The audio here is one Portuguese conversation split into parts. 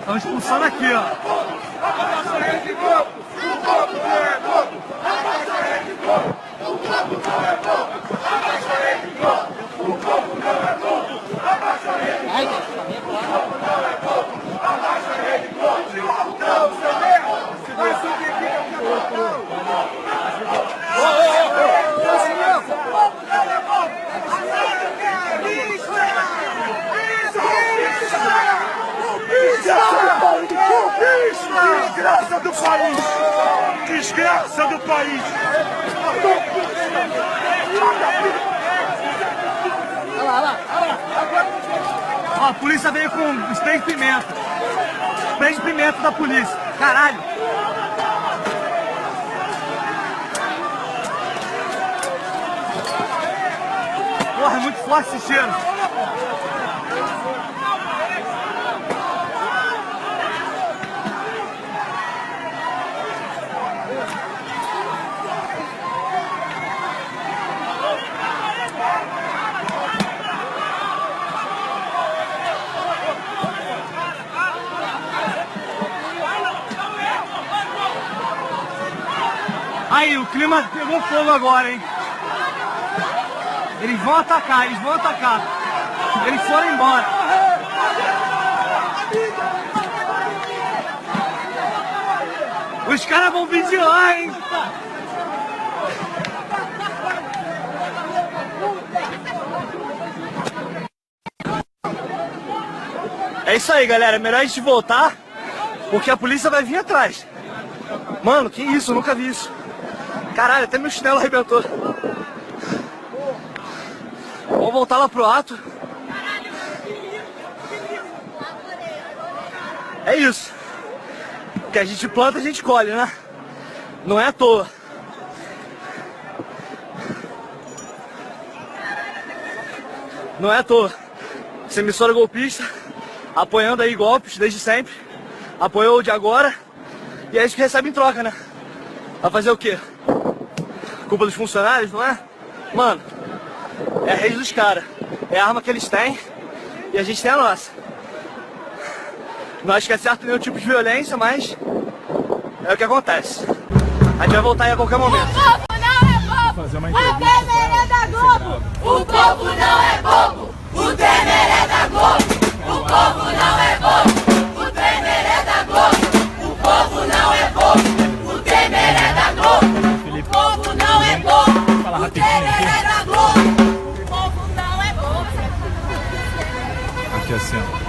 Estão expulsando aqui, ó. O povo não é pouco, a nossa rede, o povo não é pouco, o povo não é pouco. país! Desgraça do país! Olha lá. Ó, a polícia veio com spray de pimenta. Spray de pimenta da polícia. Caralho. Porra, é muito forte esse cheiro. Aí, o clima pegou fogo agora, hein? Eles vão atacar. Eles foram embora. Os caras vão vigiar, hein? É isso aí, galera. É melhor a gente voltar, porque a polícia vai vir atrás. Mano, que isso? Eu nunca vi isso. Caralho, até meu chinelo arrebentou. Vamos voltar lá pro ato. É isso. O que a gente planta, a gente colhe, né? Não é à toa. Não é à toa. Essa emissora golpista, apoiando aí golpes desde sempre. Apoiou o de agora. E é isso que recebe em troca, né? Vai fazer o quê? Culpa dos funcionários, não é? Mano, é a rede dos caras. É a arma que eles têm e a gente tem a nossa. Não acho que é certo nenhum tipo de violência, mas é o que acontece. A gente vai voltar aí a qualquer momento. O povo não é bobo! O Temer é da Globo! O povo não é bobo! O Temer é da Globo! O povo não é bobo! O Temer é da Globo! O povo não é bobo! O Temer é da Globo! O povo não é bobo! O Temer é da Globo! O povo não é bobo! Aqui assim, ó.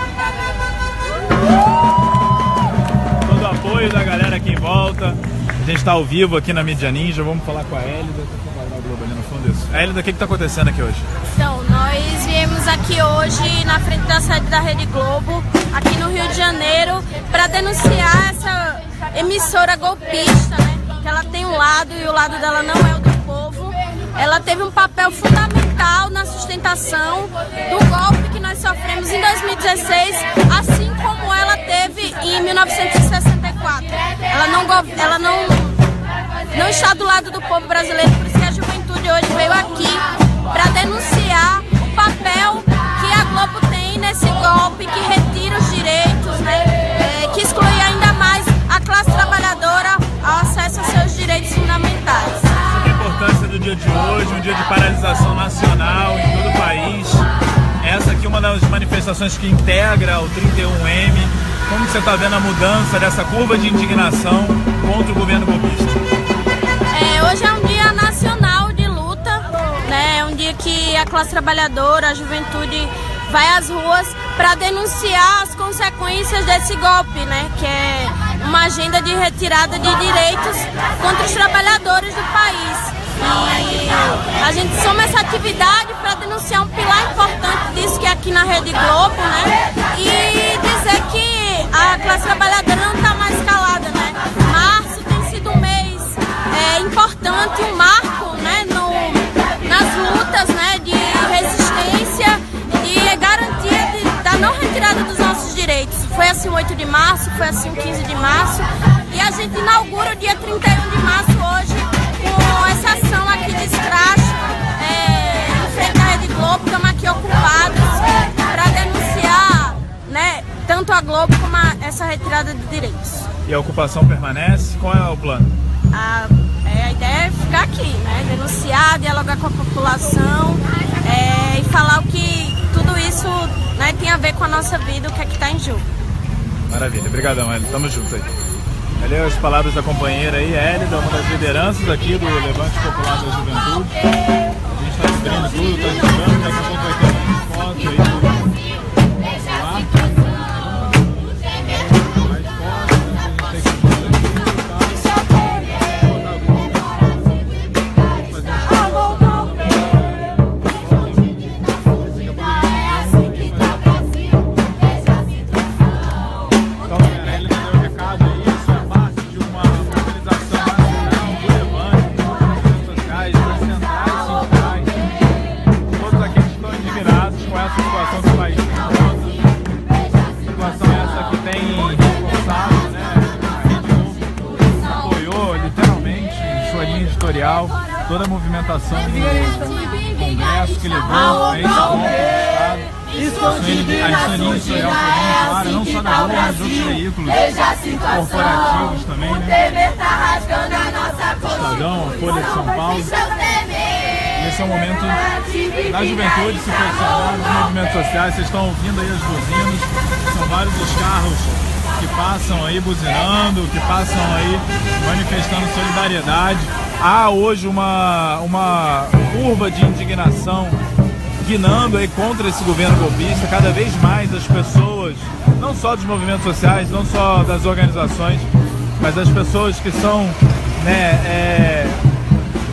Todo o apoio da galera aqui em volta. A gente tá ao vivo aqui na Mídia Ninja. Vamos falar com a Hélida. A Globo ali no fundo disso. Hélida, o que tá acontecendo aqui hoje? Então, nós viemos aqui hoje na frente da sede da Rede Globo, aqui no Rio de Janeiro, para denunciar essa emissora golpista, né? Que ela tem um lado e o lado dela não é o do povo. Ela teve um papel fundamental na sustentação do golpe que nós sofremos em 2016, assim como ela teve em 1964. Ela não está do lado do povo brasileiro, por isso que a juventude hoje veio aqui para denunciar o papel que a Globo tem nesse golpe, que retira os direitos, né? Que exclui ainda mais a classe trabalhadora ao acesso aos seus direitos fundamentais. A importância do dia de hoje, um dia de paralisação nacional em todo o país. Essa aqui é uma das manifestações que integra o 31M. Como você está vendo a mudança dessa curva de indignação contra o governo golpista? Hoje é um dia nacional de luta, né? É um dia que a classe trabalhadora, a juventude vai às ruas para denunciar as consequências desse golpe, né? Que é uma agenda de retirada de direitos contra os trabalhadores do país. E a gente soma essa atividade para denunciar um pilar importante disso, que é aqui na Rede Globo, né? E dizer que a classe trabalhadora não está mais calada, né? Março tem sido um mês importante, um marco, né? Nas lutas, né? De resistência, de garantia da não retirada dos nossos direitos. Foi assim o 8 de março, foi assim o 15 de março. E a gente inaugura o dia 31 de março hoje com essa ação aqui de escracho em frente à Rede Globo. Estamos aqui ocupados para denunciar, né, tanto a Globo como essa retirada de direitos. E a ocupação permanece? Qual é o plano? A ideia é ficar aqui, né, denunciar, dialogar com a população e falar o que tudo isso, né, tem a ver com a nossa vida, o que é que está em jogo. Maravilha, obrigadão, Hélida. Tamo junto aí. Ali as palavras da companheira aí, Hélida, uma das lideranças aqui do Levante Popular da Juventude. A gente está cobrindo tudo, está divulgando, daqui a pouco vai ter uma foto aí do lá. Mais fotos, a gente tem que toda a movimentação do Congresso que levou a esse golpe de Estado. As saninhas de Sorel foram claras, não só da rua, mas de outros veículos corporativos também, né? Estadão, Folha de São Paulo. Esse é o momento da juventude se posicionar nos movimentos sociais. Vocês estão ouvindo aí as buzinas, são vários os carros que passam aí buzinando, que passam aí manifestando solidariedade. Há hoje uma curva de indignação guinando aí contra esse governo golpista. Cada vez mais as pessoas, não só dos movimentos sociais, não só das organizações, mas as pessoas que são, né,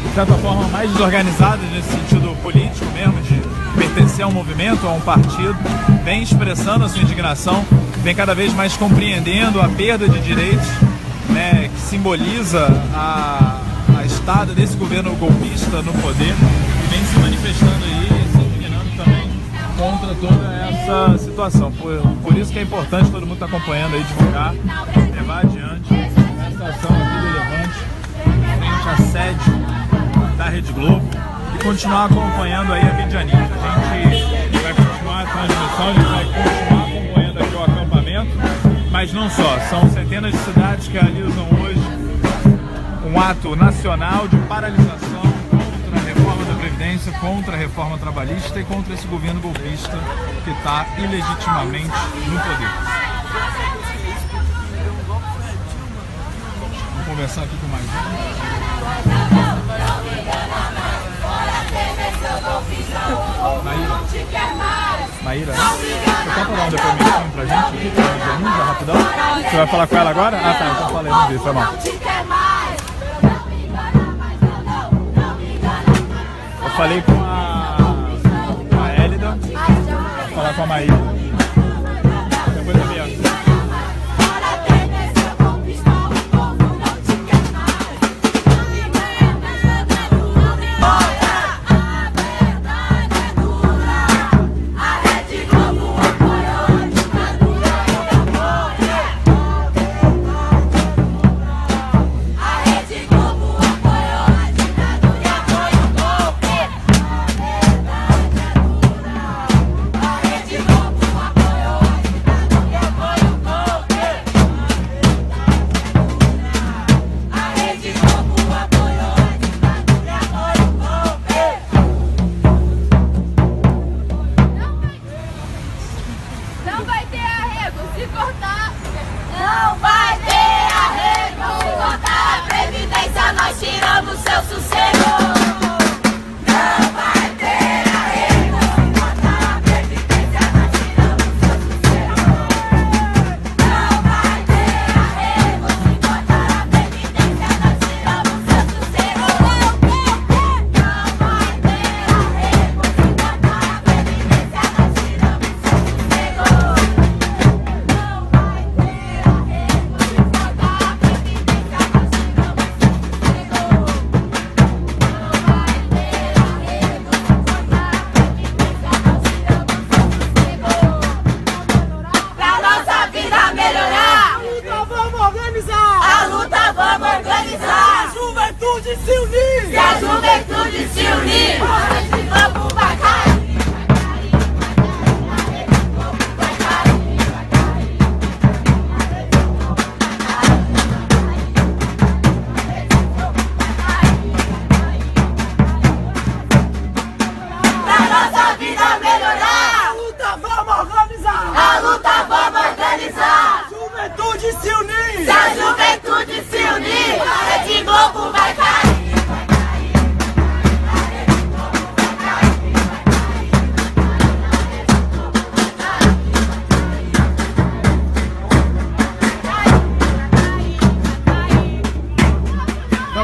de certa forma mais desorganizadas nesse sentido político mesmo, de pertencer a um movimento, a um partido, vem expressando a sua indignação, vem cada vez mais compreendendo a perda de direitos, né, que simboliza a estada desse governo golpista no poder, e vem se manifestando aí, se indignando também contra toda essa situação. Por isso que é importante todo mundo estar acompanhando aí, divulgar, levar adiante essa ação aqui do Levante, frente à sede da Rede Globo, e continuar acompanhando aí a Medianinha. A gente vai continuar a transmissão, a gente vai continuar acompanhando aqui o acampamento, mas não só, são centenas de cidades que realizam hoje um ato nacional de paralisação contra a reforma da Previdência, contra a reforma trabalhista e contra esse governo golpista que está ilegitimamente no poder. Vamos conversar aqui com mais um. Maíra, você pode dar um depoimento pra gente aqui, já rapidão? Você vai falar com ela agora? Ah tá, então falei, não vi, foi mal. Eu falei com a Hélida, vou falar com a Maíra. Depois da minha.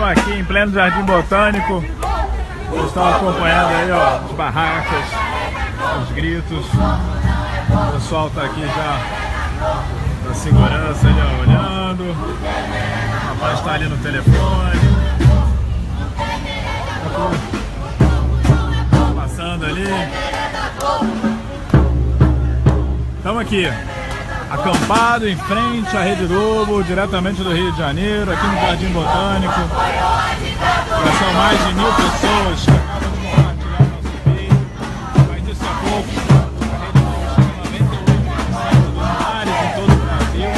Aqui em pleno Jardim Botânico, vocês estão acompanhando aí, ó, as barracas, os gritos. O pessoal tá aqui já da segurança, ali, ó, olhando. O rapaz tá ali no telefone. Passando ali. Estamos aqui, acampado em frente à Rede Globo, diretamente do Rio de Janeiro, aqui no Jardim Botânico. Já são mais de 1000 pessoas que acabam de compartilhar o nosso vídeo. Mas daqui a pouco a Rede Globo chega a 98% dos lares em todo o Brasil.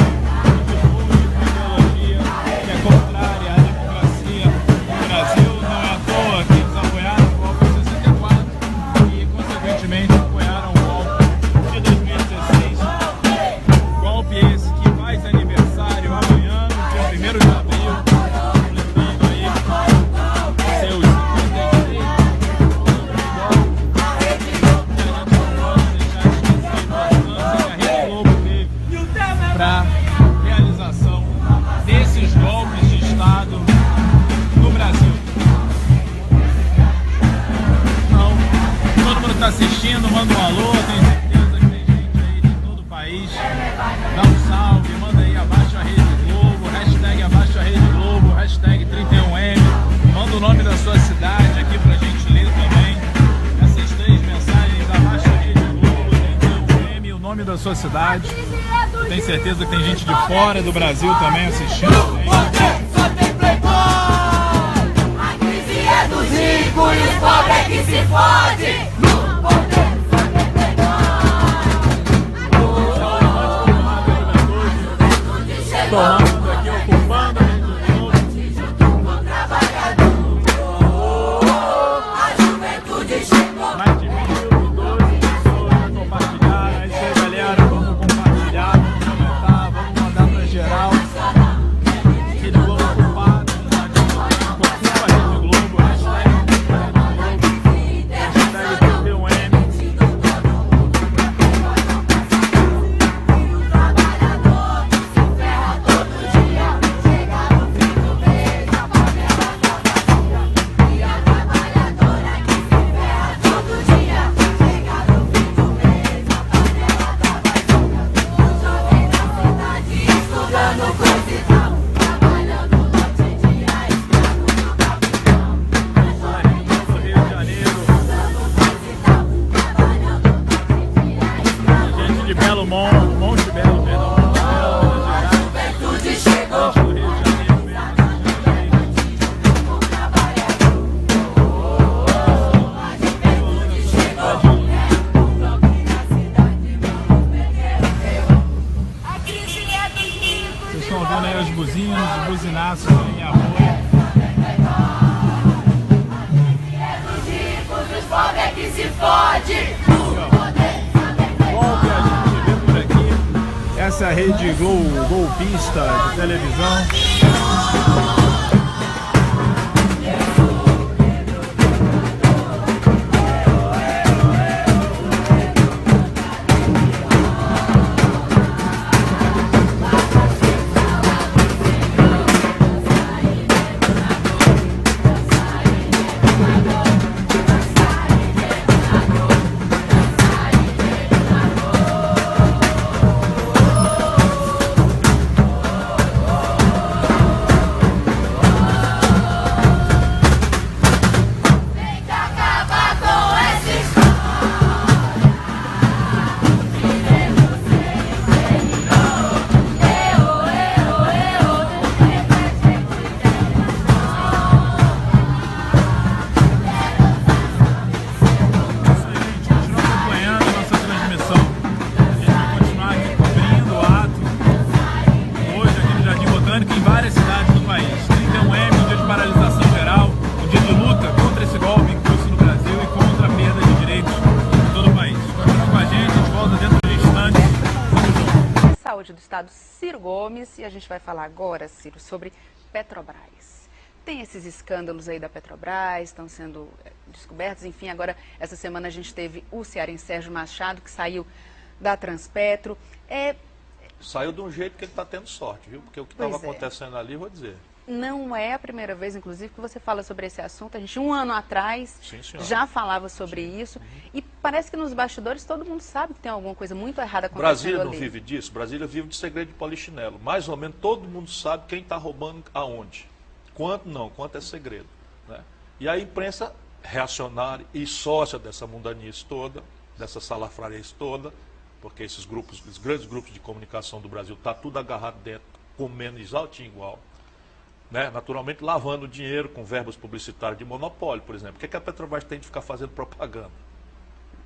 Uma ideologia que é contrária à democracia no Brasil. Não é à toa que eles apoiaram o golpe de 64 e, consequentemente, apoiaram o golpe de 2016. Golpe esse que faz aniversário amanhã, no dia 1º de abril, completando aí seus 53 para realização desses golpes de Estado no Brasil. Então, todo mundo que está assistindo, manda um alô, tenho certeza que tem gente aí de todo o país. Dá um salve, manda aí abaixo a Rede Globo, hashtag abaixo a Rede Globo, hashtag 31M, manda o nome da sua cidade aqui pra gente ler também. Essas 3 mensagens, abaixo a Rede Globo, 31M, o nome da sua cidade. Tenho certeza que tem gente de fora do Brasil também assistindo. Só tem playboy. A crise é dos ricos e os pobres é que se fode. No poder só tem playboy. Tomando aqui, ocupando a Rede Globo. O trabalhador. A juventude chegou. Mais de 1012 pessoas já compartilharam. É isso aí, galera. Vamos compartilhar, vamos comentar, vamos mandar pra geral. Rede Globo ocupada, ocupa a Rede Globo, hashtag hashtag 31M. Rio de Janeiro, gente de Belo Monte Belo, perdão, Juventude chegou. gente do Rio de Janeiro mesmo, A crise é dos ricos. vocês estão vendo aí as buzinas, os buzinaços em apoio. Os pobres é que se fode. Golpe a gente vê por aqui. Essa é a Rede Globo golpista de televisão. Tem que acabar com esses. Continua acompanhando a nossa transmissão. A gente vai continuar aqui cobrindo o ato. Hoje aqui no Jardim Botânico, em várias cidades do país. 31M, um dia de paralisação geral, um dia de luta contra esse golpe em curso no Brasil e contra a perda de direitos em todo o país. Continua com a gente volta dentro de instantes. Vamos junto. Saúde do Estado, Ciro Gomes, e a gente vai falar agora, Ciro, sobre Petrobras. Tem esses escândalos aí da Petrobras, estão sendo descobertos, enfim, agora essa semana a gente teve o cearense Sérgio Machado, que saiu da Transpetro. Saiu de um jeito que ele está tendo sorte, viu? Porque o que estava acontecendo ali, vou dizer. Não é a primeira vez, inclusive, que você fala sobre esse assunto. A gente, um ano atrás, Sim, já falava sobre isso. E parece que nos bastidores todo mundo sabe que tem alguma coisa muito errada acontecendo Brasília não ali. vive disso? Brasília vive de segredo de polichinelo. Mais ou menos todo mundo sabe quem está roubando aonde. Quanto não, quanto é segredo. Né? E a imprensa reacionária e sócia dessa mundanice toda, dessa salafrarice toda, porque esses grupos, os grandes grupos de comunicação do Brasil, está tudo agarrado dentro, comendo exalto e igual. né? Naturalmente lavando dinheiro com verbos publicitários de monopólio, por exemplo. Por que a Petrobras tem de ficar fazendo propaganda,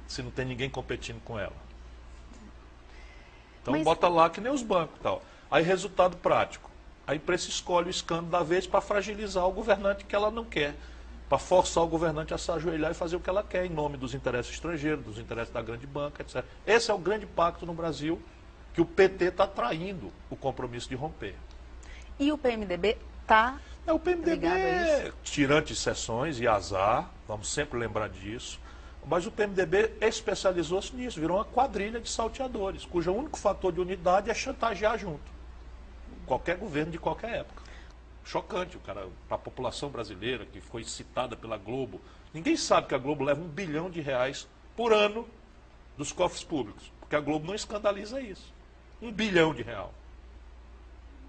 se não tem ninguém competindo com ela? Então bota lá que nem os bancos e tal. Aí resultado prático. A imprensa escolhe o escândalo da vez para fragilizar o governante que ela não quer, para forçar o governante a se ajoelhar e fazer o que ela quer, em nome dos interesses estrangeiros, dos interesses da grande banca, etc. Esse é o grande pacto no Brasil, que o PT está traindo o compromisso de romper. E o PMDB está O PMDB ligado a isso? tirante de sessões e azar, vamos sempre lembrar disso, mas o PMDB especializou-se nisso, virou uma quadrilha de salteadores, cujo único fator de unidade é chantagear junto. Qualquer governo de qualquer época. Chocante, para a população brasileira, que foi citada pela Globo. Ninguém sabe que a Globo leva R$1 bilhão por ano dos cofres públicos, porque a Globo não escandaliza isso. R$1 bilhão.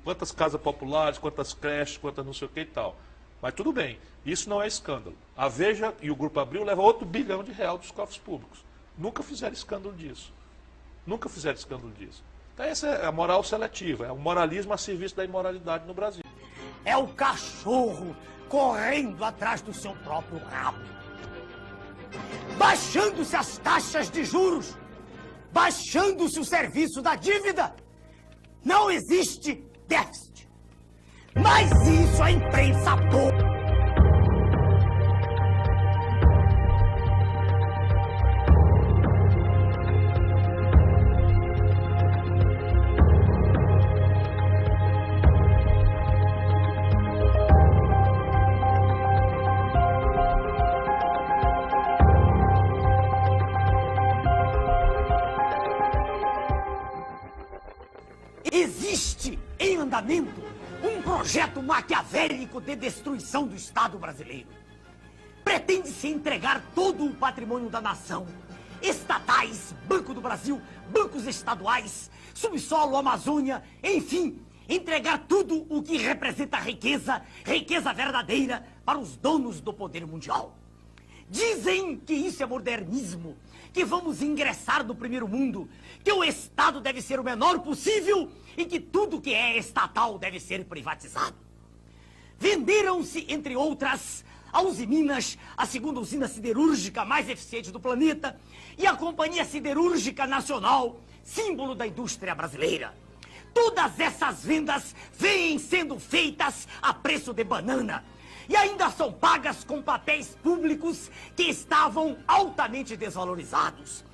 Quantas casas populares, quantas creches, quantas não sei o que e tal. Mas tudo bem, isso não é escândalo. A Veja e o Grupo Abril levam outro R$1 bilhão dos cofres públicos. Nunca fizeram escândalo disso. Nunca fizeram escândalo disso. Então essa é a moral seletiva, é o moralismo a serviço da imoralidade no Brasil. É o cachorro correndo atrás do seu próprio rabo. Baixando-se as taxas de juros, baixando-se o serviço da dívida. Não existe déficit. Mas isso a imprensa pouco. Existe em andamento um projeto maquiavélico de destruição do Estado brasileiro. Pretende-se entregar todo o patrimônio da nação, estatais, Banco do Brasil, bancos estaduais, subsolo, Amazônia, enfim, entregar tudo o que representa riqueza, riqueza verdadeira, para os donos do poder mundial. Dizem que isso é modernismo, que vamos ingressar no primeiro mundo, que o Estado deve ser o menor possível e que tudo que é estatal deve ser privatizado. Venderam-se, entre outras, a Usiminas, a segunda usina siderúrgica mais eficiente do planeta, e a Companhia Siderúrgica Nacional, símbolo da indústria brasileira. Todas essas vendas vêm sendo feitas a preço de banana, e ainda são pagas com papéis públicos que estavam altamente desvalorizados.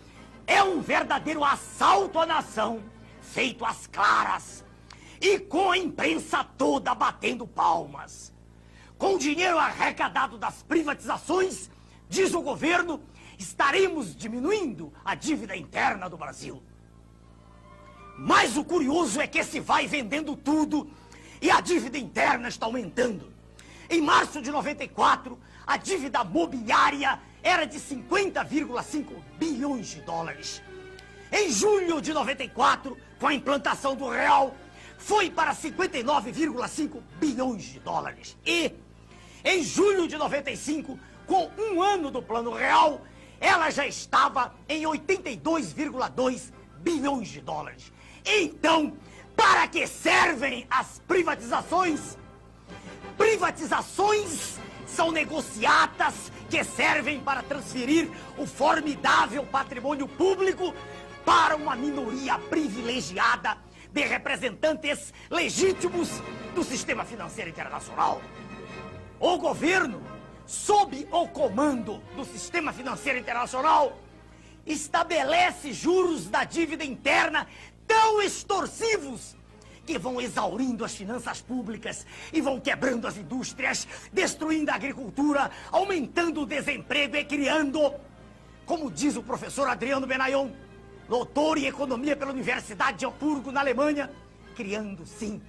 É um verdadeiro assalto à nação, feito às claras, e com a imprensa toda batendo palmas. Com o dinheiro arrecadado das privatizações, diz o governo, estaremos diminuindo a dívida interna do Brasil. Mas o curioso é que se vai vendendo tudo e a dívida interna está aumentando. Em março de 94, a dívida mobiliária era de 50,5 bilhões de dólares. Em julho de 94, com a implantação do real, foi para 59,5 bilhões de dólares. E, em julho de 95, com um ano do plano real, ela já estava em 82,2 bilhões de dólares. Então, para que servem as privatizações? Privatizações são negociatas que servem para transferir o formidável patrimônio público para uma minoria privilegiada de representantes legítimos do sistema financeiro internacional. O governo, sob o comando do sistema financeiro internacional, estabelece juros da dívida interna tão extorsivos que vão exaurindo as finanças públicas e vão quebrando as indústrias, destruindo a agricultura, aumentando o desemprego e criando, como diz o professor Adriano Benayon, doutor em economia pela Universidade de Hamburgo, na Alemanha, criando, sim,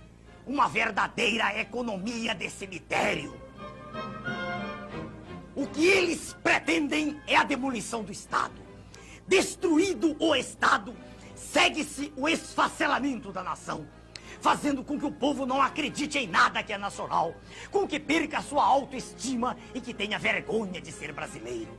uma verdadeira economia de cemitério. O que eles pretendem é a demolição do Estado. Destruído o Estado, segue-se o esfacelamento da nação, fazendo com que o povo não acredite em nada que é nacional, com que perca a sua autoestima e que tenha vergonha de ser brasileiro.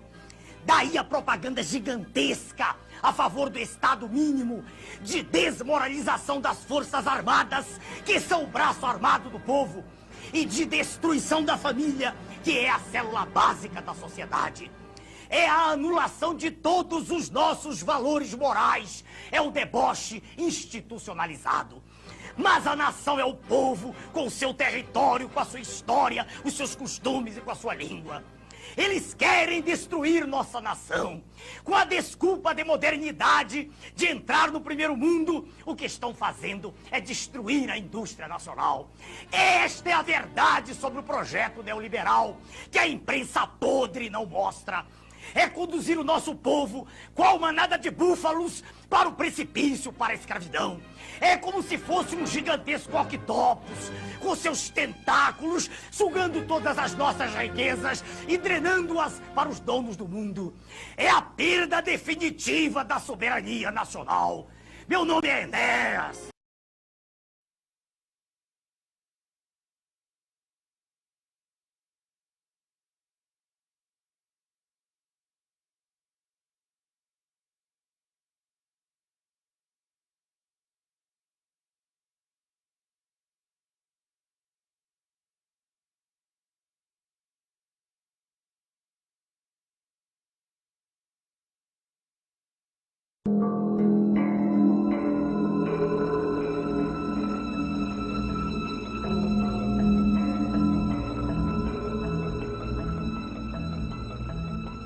Daí a propaganda gigantesca a favor do Estado mínimo, de desmoralização das Forças Armadas, que são o braço armado do povo, e de destruição da família, que é a célula básica da sociedade. É a anulação de todos os nossos valores morais. É o deboche institucionalizado. Mas a nação é o povo, com o seu território, com a sua história, os seus costumes e com a sua língua. Eles querem destruir nossa nação. Com a desculpa de modernidade, de entrar no primeiro mundo, o que estão fazendo é destruir a indústria nacional. Esta é a verdade sobre o projeto neoliberal, que a imprensa podre não mostra. É conduzir o nosso povo, qual manada de búfalos, para o precipício, para a escravidão. É como se fosse um gigantesco octopus, com seus tentáculos, sugando todas as nossas riquezas e drenando-as para os donos do mundo. É a perda definitiva da soberania nacional. Meu nome é Enéas.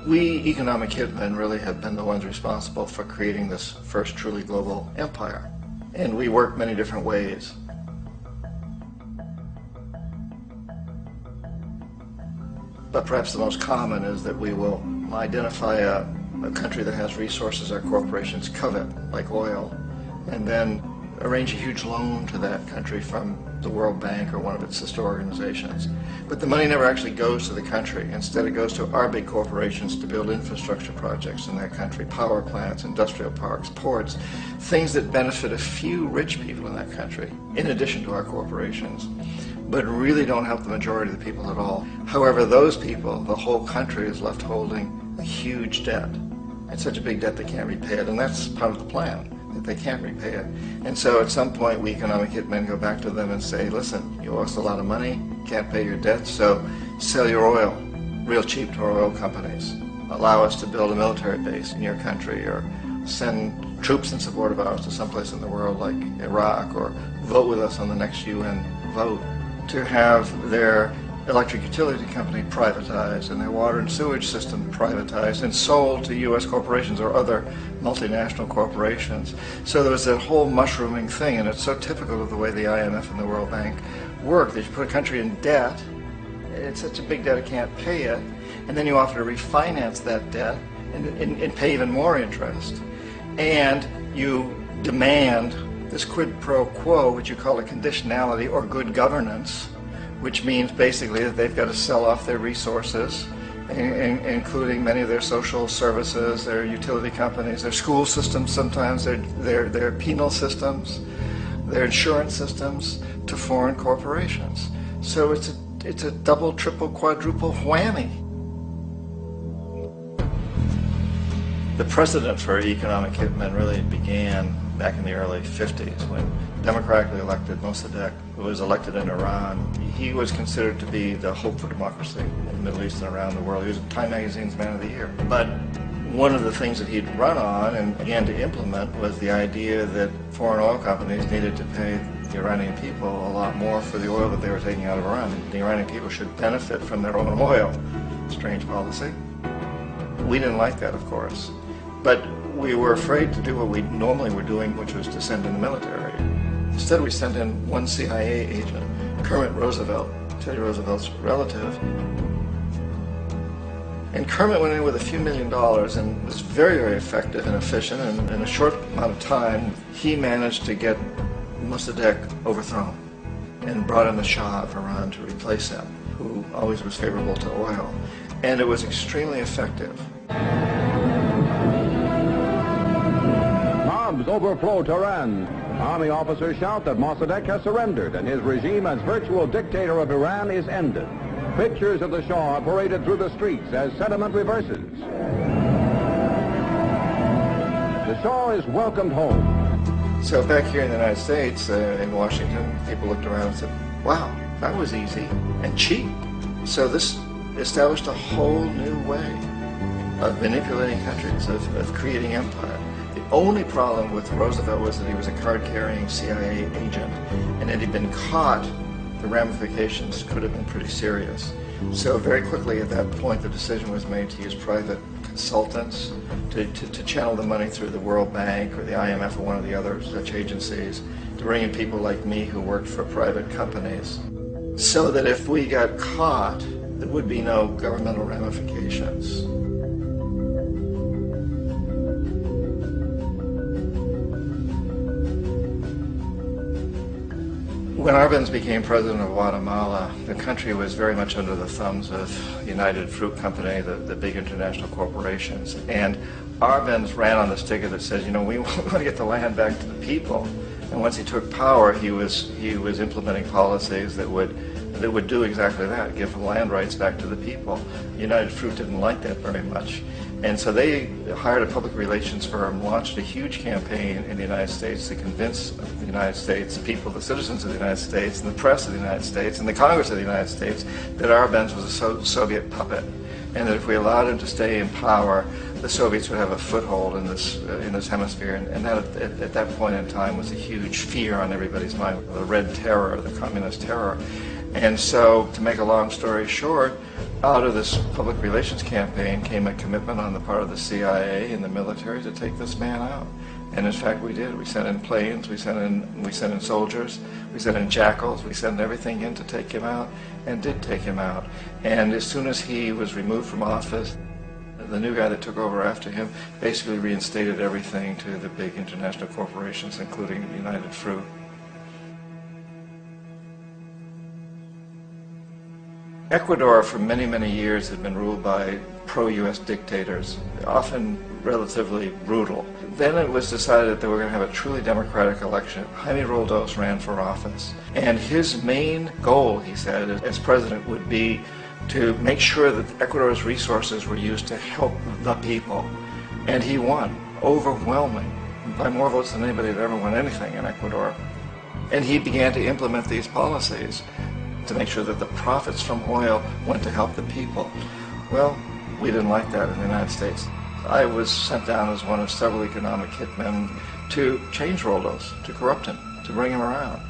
We economic hitmen really have been the ones responsible for creating this first truly global empire. And we work many different ways. But perhaps the most common is that we will identify a country that has resources our corporations covet, like oil, and then arrange a huge loan to that country from the World Bank or one of its sister organizations. But the money never actually goes to the country. Instead, it goes to our big corporations to build infrastructure projects in that country, power plants, industrial parks, ports, things that benefit a few rich people in that country, in addition to our corporations, but really don't help the majority of the people at all. However, those people, the whole country is left holding a huge debt. It's such a big debt they can't repay it, and that's part of the plan, that they can't repay it. And so at some point, we economic hitmen go back to them and say, listen, you owe us a lot of money, can't pay your debt, so sell your oil real cheap to our oil companies. Allow us to build a military base in your country, or send troops in support of ours to someplace in the world like Iraq, or vote with us on the next UN vote. To have their electric utility company privatized and their water and sewage system privatized and sold to U.S. corporations or other multinational corporations. So there was that whole mushrooming thing, and it's so typical of the way the IMF and the World Bank work, that you put a country in debt, it's such a big debt it can't pay it, and then you offer to refinance that debt and pay even more interest. And you demand this quid pro quo, which you call a conditionality or good governance, which means basically that they've got to sell off their resources, including many of their social services, their utility companies, their school systems sometimes, their penal systems, their insurance systems, to foreign corporations. So it's a double, triple, quadruple whammy. The precedent for economic hitmen really began back in the early 50s when democratically elected Mossadegh, who was elected in Iran. He was considered to be the hope for democracy in the Middle East and around the world. He was Time Magazine's Man of the Year. But one of the things that he'd run on and began to implement was the idea that foreign oil companies needed to pay the Iranian people a lot more for the oil that they were taking out of Iran. The Iranian people should benefit from their own oil. Strange policy. We didn't like that, of course. But we were afraid to do what we normally were doing, which was to send in the military. Instead, we sent in one CIA agent, Kermit Roosevelt, Teddy Roosevelt's relative. And Kermit went in with a few $1 million and was very, very effective and efficient. And in a short amount of time, he managed to get Mossadegh overthrown and brought in the Shah of Iran to replace him, who always was favorable to oil. And it was extremely effective. Mobs overflow Tehran. Army officers shout that Mossadegh has surrendered and his regime as virtual dictator of Iran is ended. Pictures of the Shah are paraded through the streets as sentiment reverses. The Shah is welcomed home. So back here in the United States, in Washington, people looked around and said, wow, That was easy and cheap. So this established a whole new way of manipulating countries, of creating empire. The only problem with Roosevelt was that he was a card-carrying CIA agent, and had he been caught, the ramifications could have been pretty serious. So very quickly at that point, the decision was made to use private consultants to channel the money through the World Bank or the IMF or one of the other such agencies, to bring in people like me who worked for private companies, so that if we got caught, there would be no governmental ramifications. When Arbenz became president of Guatemala, the country was very much under the thumbs of United Fruit Company, the big international corporations. And Arbenz ran on this ticket that says, you know, we want to get the land back to the people. And once he took power, he was implementing policies that would do exactly that, give the land rights back to the people. United Fruit didn't like that very much. And so they hired a public relations firm, launched a huge campaign in the United States to convince the United States people, the citizens of the United States, and the press of the United States, and the Congress of the United States, that Arbenz was a Soviet puppet, and that if we allowed him to stay in power, the Soviets would have a foothold in this hemisphere. And that at that point in time was a huge fear on everybody's mind, the Red Terror, the communist terror. And so, to make a long story short, out of this public relations campaign came a commitment on the part of the CIA and the military to take this man out. And in fact, we did. We sent in planes, we sent in soldiers, we sent in jackals, we sent everything in to take him out, and did take him out. And as soon as he was removed from office, the new guy that took over after him basically reinstated everything to the big international corporations, including United Fruit. Ecuador for many, many years had been ruled by pro-U.S. dictators, often relatively brutal. Then it was decided that they were going to have a truly democratic election. Jaime Roldos ran for office, and his main goal, he said, as president would be to make sure that Ecuador's resources were used to help the people. And he won, overwhelming, by more votes than anybody had ever won anything in Ecuador. And he began to implement these policies to make sure that the profits from oil went to help the people. Well, we didn't like that in the United States. I was sent down as one of several economic hitmen to change Roldos, to corrupt him, to bring him around,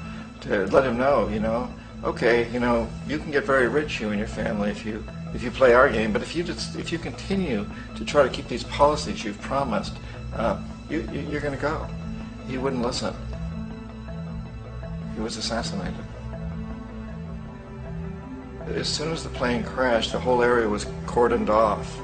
to let him know, you know, okay, you know, you can get very rich, you and your family, if you play our game, but if you continue to try to keep these policies you've promised, you're going to go. He wouldn't listen. He was assassinated. As soon as the plane crashed, the whole area was cordoned off.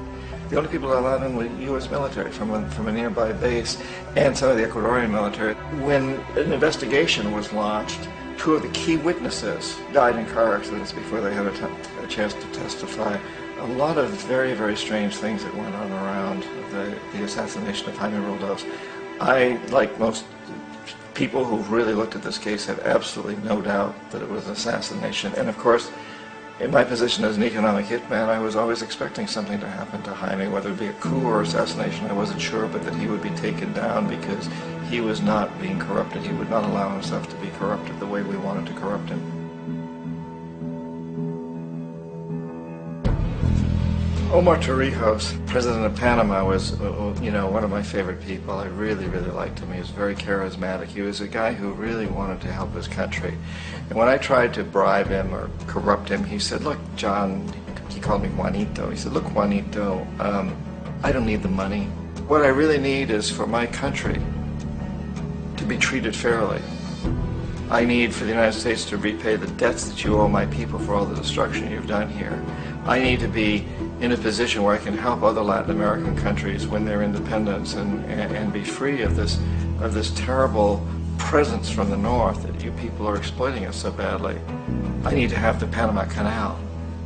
The only people allowed in were U.S. military from a nearby base and some of the Ecuadorian military. When an investigation was launched, two of the key witnesses died in car accidents before they had a chance to testify. A lot of very, very strange things that went on around the assassination of Jaime Roldos. I, like most people who've really looked at this case, have absolutely no doubt that it was an assassination. And of course, in my position as an economic hitman, I was always expecting something to happen to Jaime, whether it be a coup or assassination, I wasn't sure, but that he would be taken down because he was not being corrupted. He would not allow himself to be corrupted the way we wanted to corrupt him. Omar Torrijos, president of Panama, was, you know, one of my favorite people. I really, really liked him. He was very charismatic. He was a guy who really wanted to help his country. And when I tried to bribe him or corrupt him, he said, look, John, he called me Juanito. He said, look, Juanito, I don't need the money. What I really need is for my country to be treated fairly. I need for the United States to repay the debts that you owe my people for all the destruction you've done here. I need to be in a position where I can help other Latin American countries win their independence and be free of this terrible presence from the north that you people are exploiting us so badly. I need to have the Panama Canal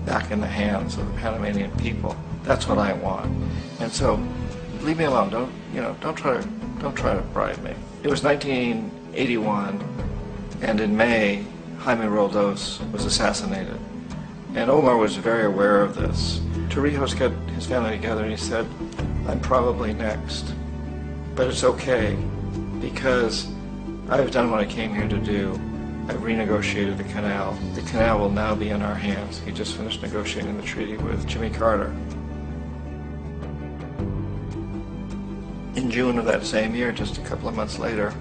back in the hands of the Panamanian people. That's what I want. And so, leave me alone. Don't try to bribe me. It was 1981, and in May, Jaime Roldos was assassinated. And Omar was very aware of this. Torrijos got his family together and he said, I'm probably next, but it's okay because I've done what I came here to do. I renegotiated the canal. The canal will now be in our hands. He just finished negotiating the treaty with Jimmy Carter. In June of that same year, just a couple of months later,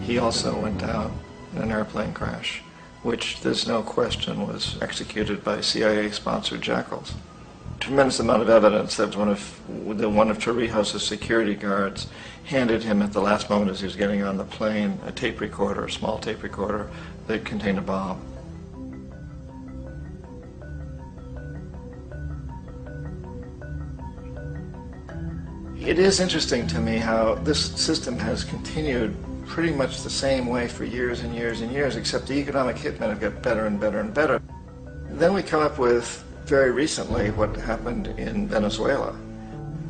he also went down in an airplane crash, which there's no question was executed by CIA-sponsored jackals. Tremendous amount of evidence that one of Torrijos' security guards handed him at the last moment as he was getting on the plane a tape recorder, a small tape recorder that contained a bomb. It is interesting to me how this system has continued pretty much the same way for years and years and years, except the economic hitmen have got better and better and better. Then we come up with, very recently, what happened in Venezuela.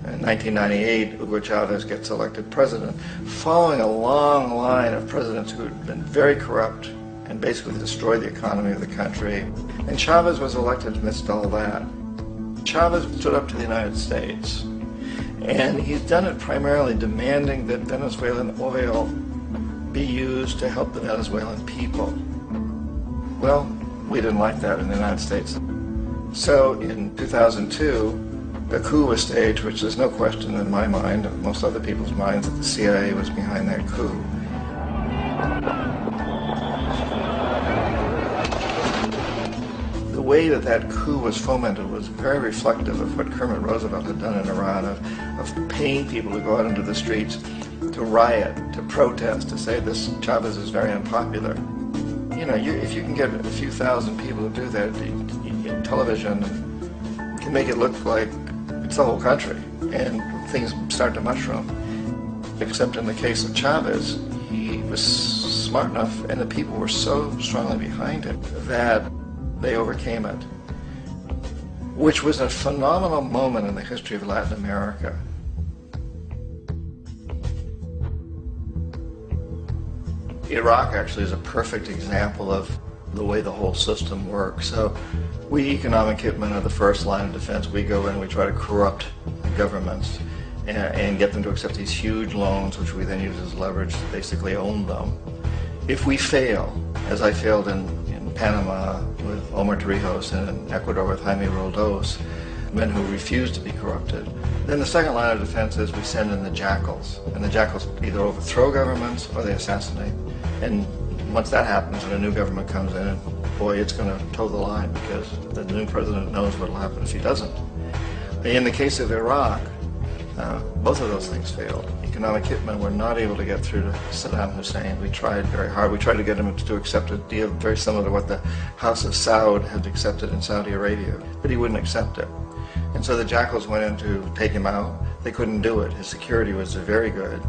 In 1998, Hugo Chavez gets elected president, following a long line of presidents who had been very corrupt and basically destroyed the economy of the country. And Chavez was elected amidst all that. Chavez stood up to the United States, and he's done it primarily demanding that Venezuelan oil be used to help the Venezuelan people. Well, we didn't like that in the United States. So in 2002, a coup was staged, which there's no question in my mind, and most other people's minds, that the CIA was behind that coup. The way that that coup was fomented was very reflective of what Kermit Roosevelt had done in Iran, of paying people to go out into the streets, to riot, to protest, to say this Chavez is very unpopular. You know, if you can get a few thousand people to do that, television can make it look like it's the whole country, and things start to mushroom. Except in the case of Chavez, he was smart enough, and the people were so strongly behind it that they overcame it, which was a phenomenal moment in the history of Latin America. Iraq actually is a perfect example of the way the whole system works. So we economic hitmen are the first line of defense. We go in and we try to corrupt governments and get them to accept these huge loans, which we then use as leverage to basically own them. If we fail, as I failed in Panama with Omar Torrijos and in Ecuador with Jaime Roldos, men who refuse to be corrupted, then the second line of defense is we send in the jackals. And the jackals either overthrow governments or they assassinate. And once that happens and a new government comes in, boy, it's going to toe the line, because the new president knows what will happen if he doesn't. In the case of Iraq, both of those things failed. Economic hitmen were not able to get through to Saddam Hussein. We tried very hard. We tried to get him to accept a deal very similar to what the House of Saud had accepted in Saudi Arabia, but he wouldn't accept it. And so the jackals went in to take him out. They couldn't do it. His security was very good.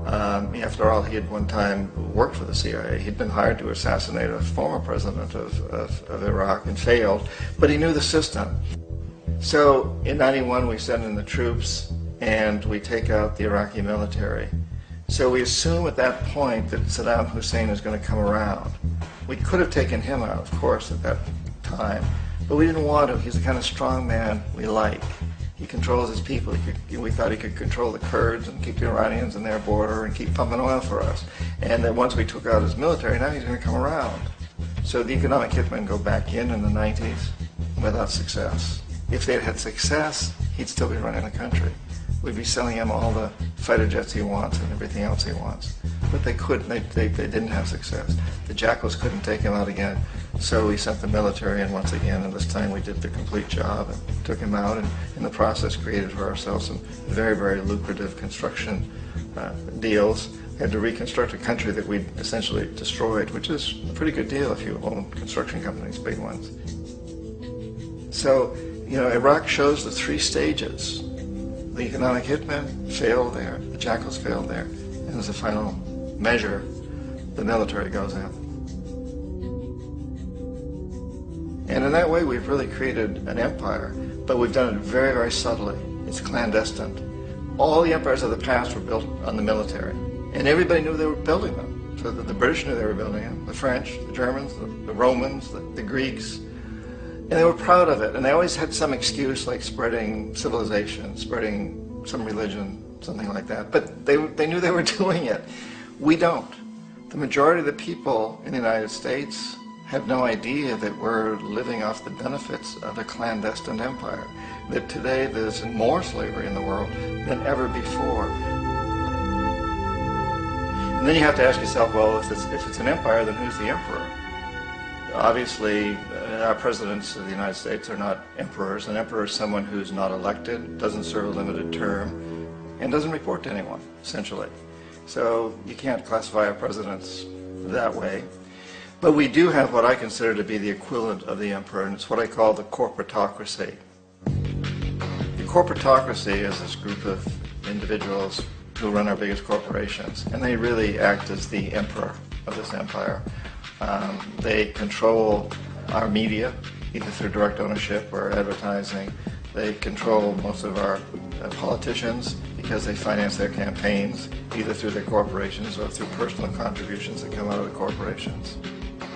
After all, he had one time worked for the CIA. He'd been hired to assassinate a former president of Iraq and failed, but he knew the system. So in '91 we send in the troops and we take out the Iraqi military. So we assume at that point that Saddam Hussein is going to come around. We could have taken him out, of course, at that time, but we didn't want to. He's the kind of strong man we like. He controls his people. We thought he could control the Kurds and keep the Iranians in their border and keep pumping oil for us. And then once we took out his military, now he's going to come around. So the economic hitmen go back in the 90s without success. If they'd had success, he'd still be running the country. We'd be selling him all the fighter jets he wants and everything else he wants. But they couldn't. They didn't have success. The jackals couldn't take him out again. So we sent the military in once again, and this time we did the complete job and took him out, and in the process created for ourselves some very, very lucrative construction deals. We had to reconstruct a country that we'd essentially destroyed, which is a pretty good deal if you own construction companies, big ones. So, you know, Iraq shows the three stages. The economic hitmen failed there, the jackals failed there, and as a final measure, the military goes in. And in that way, we've really created an empire, but we've done it very, very subtly. It's clandestine. All the empires of the past were built on the military, and everybody knew they were building them. So the British knew they were building them, the French, the Germans, the Romans, the Greeks, and they were proud of it. And they always had some excuse, like spreading civilization, spreading some religion, something like that. But they knew they were doing it. We don't. The majority of the people in the United States have no idea that we're living off the benefits of a clandestine empire, that today there's more slavery in the world than ever before. And then you have to ask yourself, well, if it's an empire, then who's the emperor? Obviously, our presidents of the United States are not emperors. An emperor is someone who's not elected, doesn't serve a limited term, and doesn't report to anyone, essentially. So you can't classify our presidents that way. But we do have what I consider to be the equivalent of the emperor, and it's what I call the corporatocracy. The corporatocracy is this group of individuals who run our biggest corporations, and they really act as the emperor of this empire. They control our media, either through direct ownership or advertising. They control most of our politicians because they finance their campaigns, either through their corporations or through personal contributions that come out of the corporations.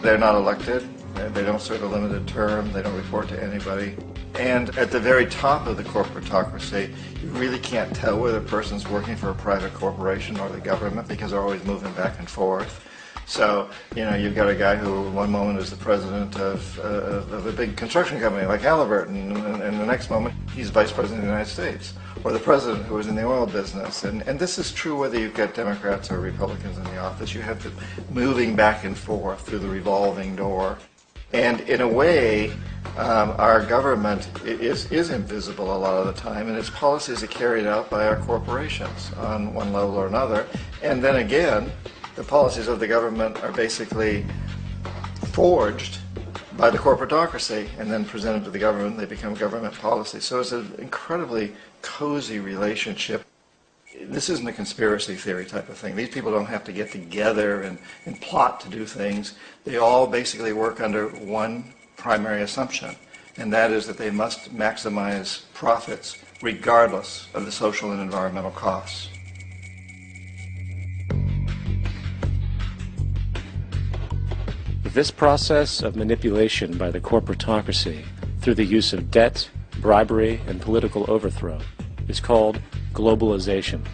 They're not elected, they don't serve a limited term, they don't report to anybody. And at the very top of the corporatocracy, you really can't tell whether a person's working for a private corporation or the government because they're always moving back and forth. So, you know, you've got a guy who one moment is the president of a big construction company like Halliburton, and the next moment he's vice president of the United States, or the president who is in the oil business. And this is true whether you've got Democrats or Republicans in the office. You have to moving back and forth through the revolving door. And in a way, our government is invisible a lot of the time, and its policies are carried out by our corporations on one level or another. And then again, the policies of the government are basically forged by the corporatocracy and then presented to the government. They become government policy. So it's an incredibly cozy relationship. This isn't a conspiracy theory type of thing. These people don't have to get together and plot to do things. They all basically work under one primary assumption, and that is that they must maximize profits regardless of the social and environmental costs. This process of manipulation by the corporatocracy through the use of debt, bribery, and political overthrow is called globalization.